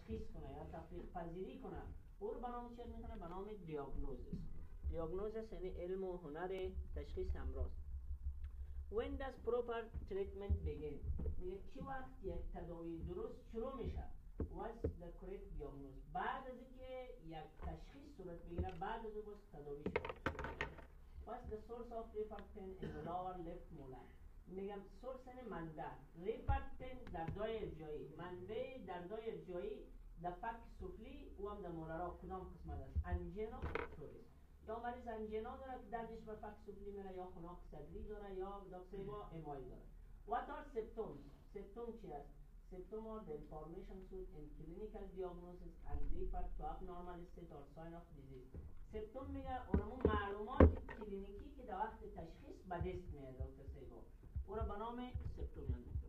تشخیص کنه یا تفریق پذیری کنه، او رو به نام چی میکنه؟ به نام دیاگنوزیس. دیاگنوزیس یعنی علم و هنر تشخیص همراست. When does proper treatment begin؟ میگه چی وقت یک تداوی درست شروع میشه؟ What's the correct diagnosis؟ بعد از اینکه یک تشخیص صورت بگیره، بعد از اون تداوی شروع میشه. What's the source of referred pain in the lower left molar؟ میگم سورس یعنی منبع. referred pain دردهای ارجایی، منبع دردهای ارجایی در فک سفلی و هم در مولارا کدام قسمت است؟ انجینا توریس. یا مریض انجینا داره که دردش به فک سفلی میره، یا خناق صدری داره، یا داکسیبا امای داره. What are symptoms؟ سیمپتوم چی است؟ Symptoms are the information sought in clinical diagnosis and referred to abnormal state or sign of disease. سیمپتوم میگه اونمون معلومات کلینیکی که در وقت تشخیص به دست میاد دکتر سیبا، او را به نام سیمپتوم یاد میکنه.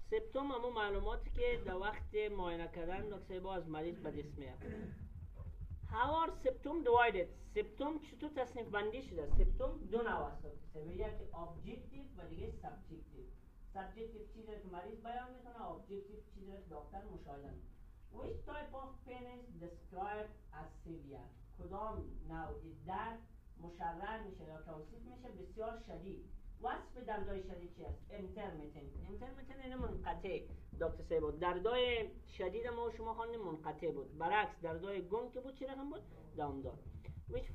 سیمپتوم همون معلوماتی که در وقت معاینه کردن دکتر با از مریض به دست میاد. How are symptom divided؟ سیمپتوم چطور تصنیف بندی شده؟ سیمپتوم دو نوع است. یکی ابجکتیو و دیگه سابجکتیو. سابجکتیو چیزی که مریض بیان میکنه، ابجکتیو چیزی که دکتر مشاهده میکنه. Which type of pain is described as severe؟ کدام نوع درد مشرح میشه یا توصیف میشه بسیار شدید؟ وصف دردای شدید چی است؟ intermittent یعنی منقطع. دکتر سیبا دردای شدید ما و شما خواندیم منقطع بود، برعکس دردای گنگ که بود چی رقم بود؟ دوامدار. which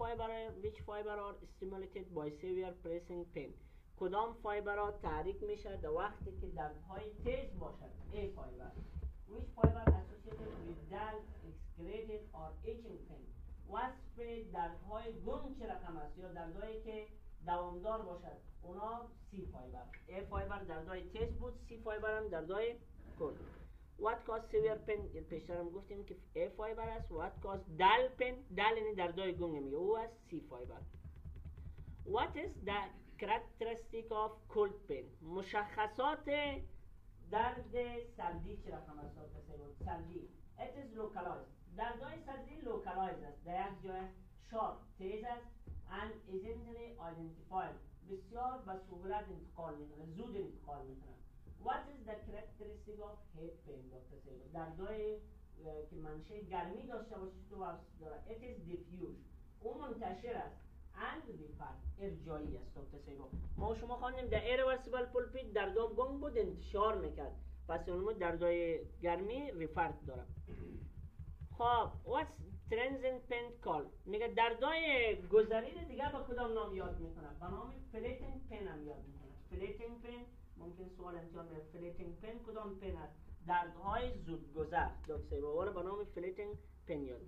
fiber are stimulated by severe pressing pain؟ کدام فایبرها تحریک میشه در وقتی که دردهای تیز باشد؟ A fiber. which fiber associated with dull excreted or itching pain؟ وصف دردهای گنگ چه رقم است یا دردهایی که دوامدار باشد؟ اونا سی فایبر. ای فایبر دردای تیز بود، سی فایبر هم دردای کند. What cause severe pain؟ پیشتر هم گفتیم که ای فایبر است. What cause dull pain؟ dull یعنی دردای گنگ میگه، او است سی فایبر. What is the characteristic of cold pain؟ مشخصات درد سردی چه رقم است؟ سردی it is localized. دردای سردی localized است، در یک جای sharp تیز است and easily identified، بسیار به سهولت انتقال میکنه، زود انتقال میکنه. What is the characteristic of heat pain دکتر سیبا؟ دردای که منشأ گرمی داشته باشه تو وصف داره. It is diffuse، اون منتشر است and referred، ارجایی است دکتر سیبا. ما شما خواندیم در irreversible pulpit دردام گنگ بود انتشار میکرد، پس اونمون دردای گرمی referred داره. خب what's transient pain called؟ میگه دردای گذری دیگه با کدام نام یاد میکنه؟ به نام fleeting pain هم یاد میکنه. fleeting pain ممکن سوال امتحان بیاد، fleeting pain کدام پین است؟ دردهای زودگذر دکتر با به نام fleeting pain یاد.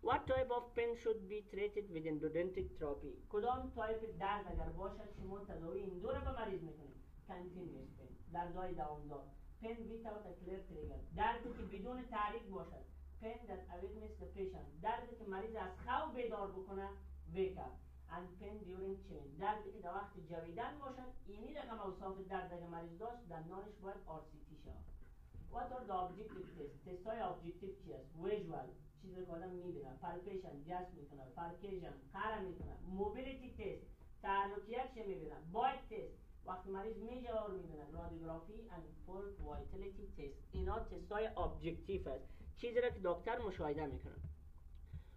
What type of pain should be treated with endodontic therapy؟ کدام تایپ درد اگر باشد شما تداوی این دو رو به مریض میکنید؟ continuous pain، دردهای دوامدار. pain without a clear trigger، دردی که بدون تحریک باشد. pain that awakens the patient، دردی که مریض از خواب بیدار بکنه wake up. and pain during chewing، دردی که در وقت جویدن باشد. اینی رقم اوصاف درد اگر مریض داشت دندانش باید RCT شود. What are the objective tests؟ تست های objective چی است؟ visual، چیزی که آدم میبینه. palpation، جست میکنه. percussion، قرع میکنه. mobility test، تحرکیت چه میبینه. bite test، وقتی مریض میجه و میبینه. radiography and full vitality test، اینا تست های objective است، چیزی را که دکتر مشاهده میکنه.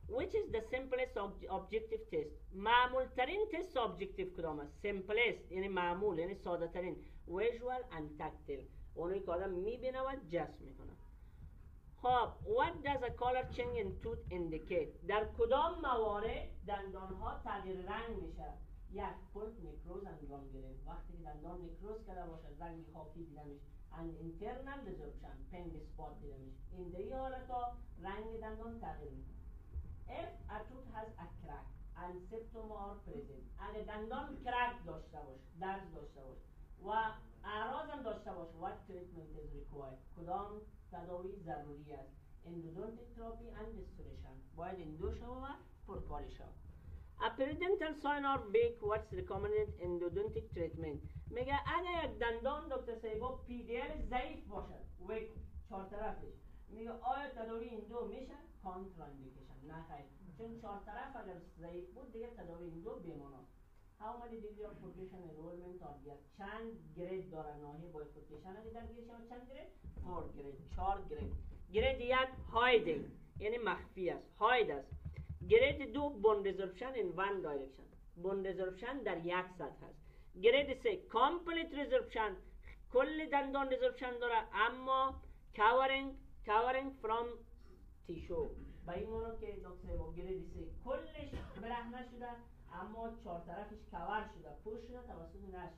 Which is the simplest objective test؟ معمول ترین تست objective کدام است؟ simplest یعنی معمول یعنی ساده ترین. visual and tactile، اونایی که آدم میبینه و جست میکنه. خب what does a color change in tooth indicate؟ در کدام موارد دندان ها تغییر رنگ میشه؟ یک پولپ نکروز and gangrene، وقتی که دندان نکروز کرده باشه رنگ خاکی دیده میشه. and internal resorption، pink spot دیده میشه. این دیگه حالتا رنگ دندان تغییر میکنه. if a tooth has a crack and symptom are present اگه دندان crack داشته باشه، درد داشته باشه و اعراض هم داشته باشه what treatment is required کدام تداوی ضروری است endodontic therapy and restoration باید اندو شود و پرکاری شود A periodontal sign or big what's recommended endodontic treatment میگه اگه یک دندان دکتر صاحبا PDL ضعیف باشد و چهار طرفش میگه آیا تداوی اندو میشه کانتراندیکیشن نه خیر چون چهار طرف اگر ضعیف بود دیگه تداوی اندو بیماناست How many degree of furcation enrollment are there چند گرید داره ناحیه بایفورکیشن اگه در گیر شود چند گرید 4 گرید 4 گرید گرید یک هایدینگ یعنی مخفی است هاید است گرید دو bone resorption in one direction bone resorption در یک سطح است گرید سه complete resorption کل دندان resorption داره اما covering from tissue با این معنی که دکتر با گرید سه کلش برهنه شده اما چهار طرفش کور شده پوش شده توسط نش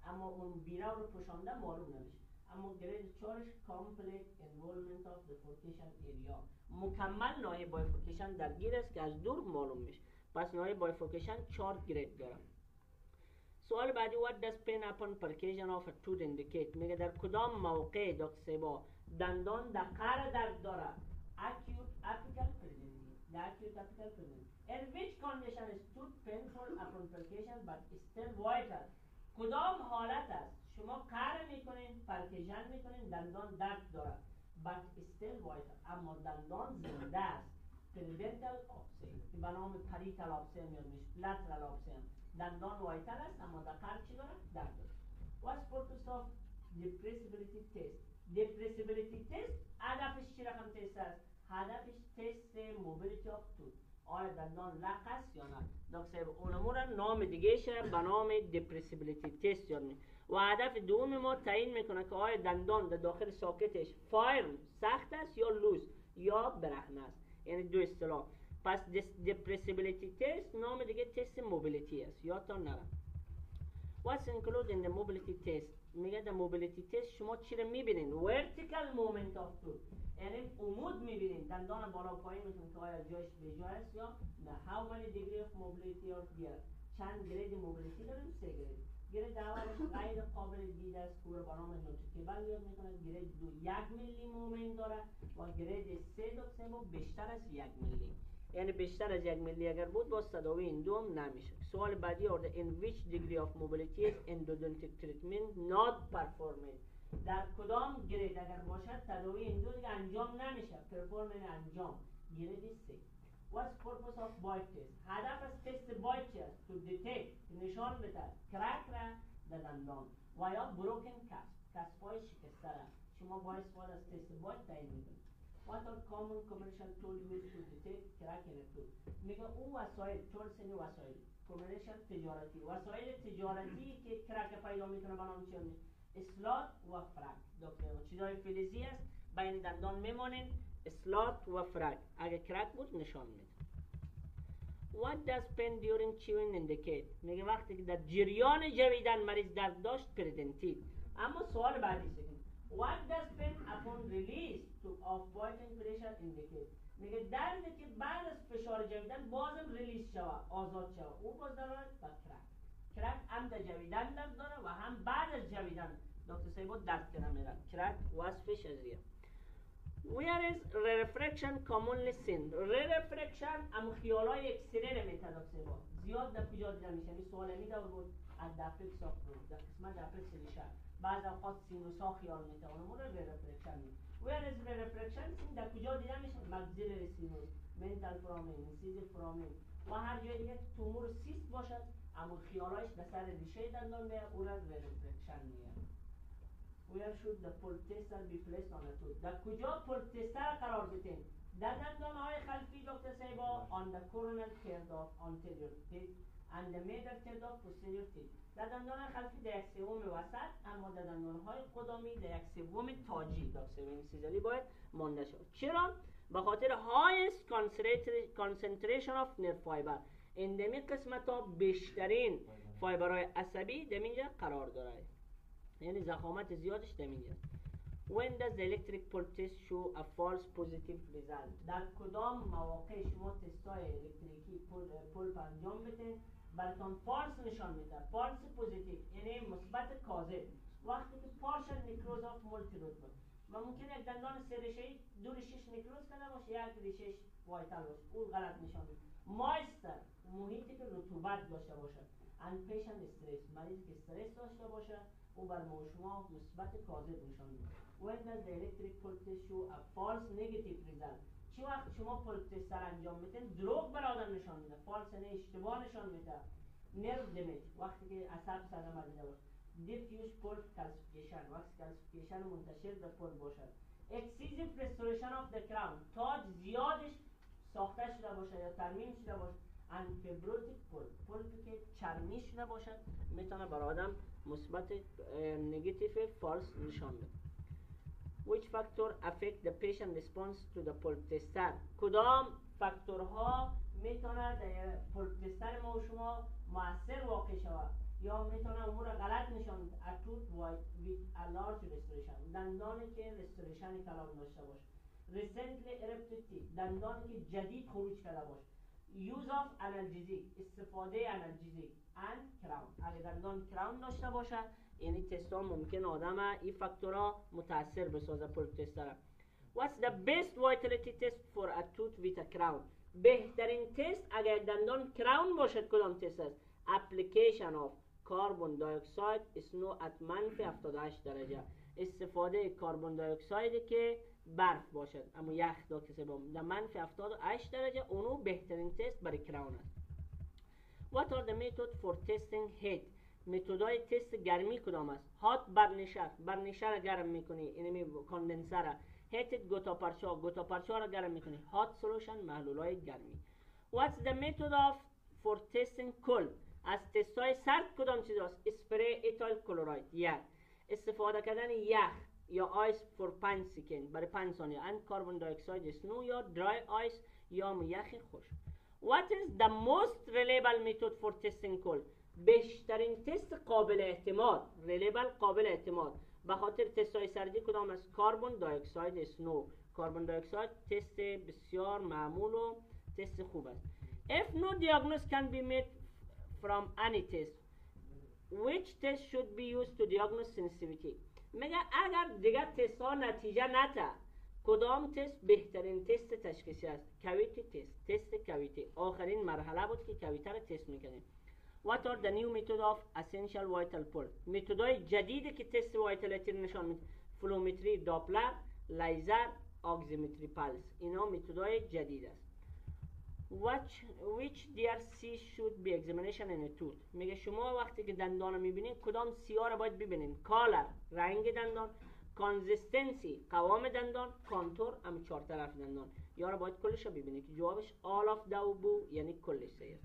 اما اون بیره رو پوشانده معلوم نمیشه اما گرید چهارش complete involvement of the furcation area مکمل ناحیه بایفورکیشن درگیر است که از دور معلوم میشه پس ناحیه بایفورکیشن 4 گرید داره سوال بعدی what does pain upon percussion of a tooth indicate میگه در کدام موقع دکتر سیبا دندان در قهر درد داره acute apical pregnancy the acute apical pregnancy in which condition is tooth painful upon percussion but still vital کدام حالت است شما قهر میکنین پرکشن میکنین دندان درد داره but still vital اما دندان زنده است peridental abscess که به نام parital abscess میاد میشه lateral abscess دندان وایتل است اما در قهر چی داره؟ درد داره what's purpose of depressibility test depressibility test هدفش چی رقم تست است؟ هدفش تست mobility of tooth آیا دندان لق است یا نه دکتر اونمون نام دیگه شه به نام depressibility test یاد می و هدف دوم ما تعیین میکنه که آیا دندان در داخل ساکتش فایرم سخت است یا لوس یا برهنه است یعنی دو اصطلاح پس depressibility test نام دیگه تست موبیلیتی است یادتان نره what's included in the mobility test میگه در mobility test شما چی رو میبینین vertical movement of tooth یعنی عمود میبینین دندان بالا پایین میتونین که آیا جایش به جای است یا نه how many degree of mobility are there چند گرید موبیلیتی داریم 3 گرید اولش غیر قابل دید است که رو به نام نوتیکیبل یاد میکنه گرید دو 1 میلی مومنت داره و گرید 3 دکتر بیشتر از 1 میلی یعنی بیشتر از 1 میلی اگر بود باز تداوی این دوم نمیشه سوال بعدی آورده in which degree of mobility is endodontic treatment not performed در کدام گرید اگر باشد تداوی این دو دیگه انجام نمیشه پرفورمنس انجام گرید 3 What's purpose of bite test هدف از تست بایت چی است to detect نشان بده کرک را در دندان و یا broken کسب های شکسته را شما با استفاده از تست بایت تعیین میکنید What are common commercial tools used to detect crack in a tooth میگه اون وسایل چهار سری وسایل commercial تجارتی وسایل تجارتی که کرک پیدا میکنه به نام چی است اسلات و فرک دکتر چیزای فلزی است بین دندان میمونن اسلات و فرک اگه کرک بود نشان میده What does pain during chewing indicate میگه وقتی که در جریان جویدن مریض درد داشت پریدنتیت اما سوال بعدی است What does pain upon release of biting pressure indicate میگه دردی که بعد از فشار جویدن بازم ریلیز شوه آزاد شوه او باز داره با کرک هم در جویدن درد داره و هم بعد از جویدن دکتر سیبو درد کنه میره کرک وصفش ازیه Where is refraction commonly seen refraction ام خیالای اکسره نمیته دکتر سیبو زیاد در کجا دیده میشه این سوال میده بود از دفرکس آف رو در قسمت دفرکس ریشه بعض اوقات سینوس ها خیال میته اونمون رو refraction میده Where is refraction seen در کجا دیده میشه maxillary sinus mental foramen incisor foramen و هر جای دیگه تومور سیست باشد اما خیالایش در سر ریشه دندان میاد اون را refraction میاد Where should the pull tester be placed on a tooth در کجا pull tester قرار بدیم در دندان های خلفی دکتر سیبا on the coronal third of anterior teeth and the middle third of posterior teeth در دندان خلفی در یک سوم وسط اما در دندان های قدامی در یک سوم تاجی دکتر سیبا این سیزلی باید مانده شد چرا؟ به خاطر highest concentration of nerve fiber اندمی قسمت ها بیشترین فایبرهای عصبی در اینجا قرار داره یعنی ضخامت زیادش در اینجا When does the electric pulp test show a false positive result؟ در کدام مواقع شما تستای الکتریکی پلپ انجام بدین براتون فالس نشان میده؟ فالس پوزیتیو یعنی مثبت کاذب. وقتی که پارشل نکروز آف مولتی روت بود و ممکنه یک دندان سه ریشه‌ای دو ریشش نکروز کرده باشه، یک ریشش وایتال باشه، اون غلط نشان میده. مایستر محیطی که رطوبت داشته باشه. and patient استرس، مریض که استرس داشته باشه او بر ما شما مثبت کاذب نشان میده. when does the electric pulp test show a false negative result؟ چه وقت شما پلپ تست انجام میدین دروغ بر آدم نشان میده، فالس یعنی اشتباه نشان میده. نرو دمیج وقتی که عصب صدمه دیده باشه. diffuse pulp calcification وقتی calcification منتشر در پلپ باشد. excessive restoration of the crown تاج زیادش ساخته شده باشه یا ترمیم شده باشه. and fibrotic pulp پلپی که چرمی شده باشد میتونه بر آدم مثبت نگاتیو فالس نشان بده. which factor affect the patient response to the pulp tester؟ کدام فاکتورها میتونه در پلپ تستر ما و شما مؤثر واقع شود یا میتونه امور غلط نشان بده؟ acute with a large restoration دندانی که رستوریشن کلام داشته باشه. recently erupted teeth دندانی که جدید خروج کرده باشه. use of analgesic استفاده analgesic and crown اگه دندان کراون داشته باشه یعنی تستا ممکن آدم این فاکتورها متاثر بسازه پلپ تستر. what's the best vitality test for a tooth with a crown؟ بهترین تست اگر دندان کراون باشد کدام تست است؟ application of carbon dioxide snow at منفی 78 درجه استفاده کاربن دی اکساید که برف باشد اما یخ دا کسی بام در منفی 78 درجه اونو بهترین تست برای کراون است. what are the method for testing heat؟ متدای تست گرمی کدام است؟ هات برنشر گرم میکنی اینمی کاندنسر. هیتد گوتا پرچا را گرم میکنی. هات سولوشن محلولای گرمی. what's the method of for testing cold؟ از تستای سرد کدام چیز است؟ اسپری ایتایل کلوراید یک استفاده کردن یخ یا آیس فور 5 سکند برای 5 ثانیه and کاربن دی اکساید اسنو یا درای آیس یا یخ خشک. what is the most reliable method for testing cold؟ بهترین تست قابل اعتماد ریلیبل قابل اعتماد به خاطر تستای سردی کدام است؟ کاربن دی اکساید اسنو. کاربن دی اکساید تست بسیار معمول و تست خوب است. if no diagnosis can be made from any test which test should be used to diagnose sensitivity؟ میگه اگر دیگر تست ها نتیجه نده کدام تست بهترین تست تشخیصی است؟ کاویتی تست کاویتی آخرین مرحله بود که کاویتی را تست میکنیم. what are the new method of essential vital pulp؟ متدای جدیدی که تست وایتالیتی نشان میده فلومتری داپلر لیزر اکسیمتری پالس اینا متدای جدید است. which DRC should be examination in a tooth؟ میگه شما وقتی که دندان رو میبینید کدام سیاه رو باید ببینید؟ کالر رنگ دندان، کانزیستنسی قوام دندان، کانتور هم چهار طرف دندان یا رو باید کلش رو ببینید که جوابش all of the above یعنی کلش صحیح.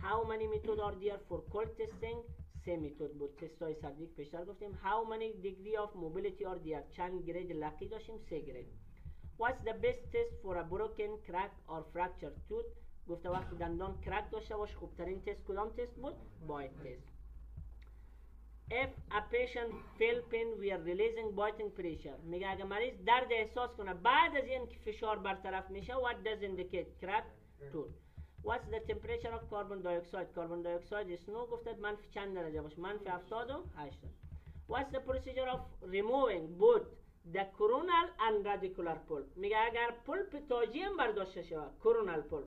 how many method are there for cold testing؟ سه متد بود تستای سردی که پیشتر گفتیم. how many degree of mobility are there؟ چند گرید لقی داشتیم؟ 3 گرید. what's the best test for a broken crack or fractured tooth؟ گفته وقتی دندان کرک داشته باشه خوبترین تست کدام تست بود؟ باید تست. if a patient feel pain we are releasing biting pressure میگه اگه مریض درد احساس کنه بعد از این که فشار برطرف میشه what does indicate crack tooth؟ what's the temperature of carbon dioxide؟ کاربن دی اکساید اسنو گفته منفی چند درجه باشه؟ منفی 78. what's the procedure of removing both the coronal and radicular pulp؟ میگه اگر پلپ تاجی هم برداشته شود coronal pulp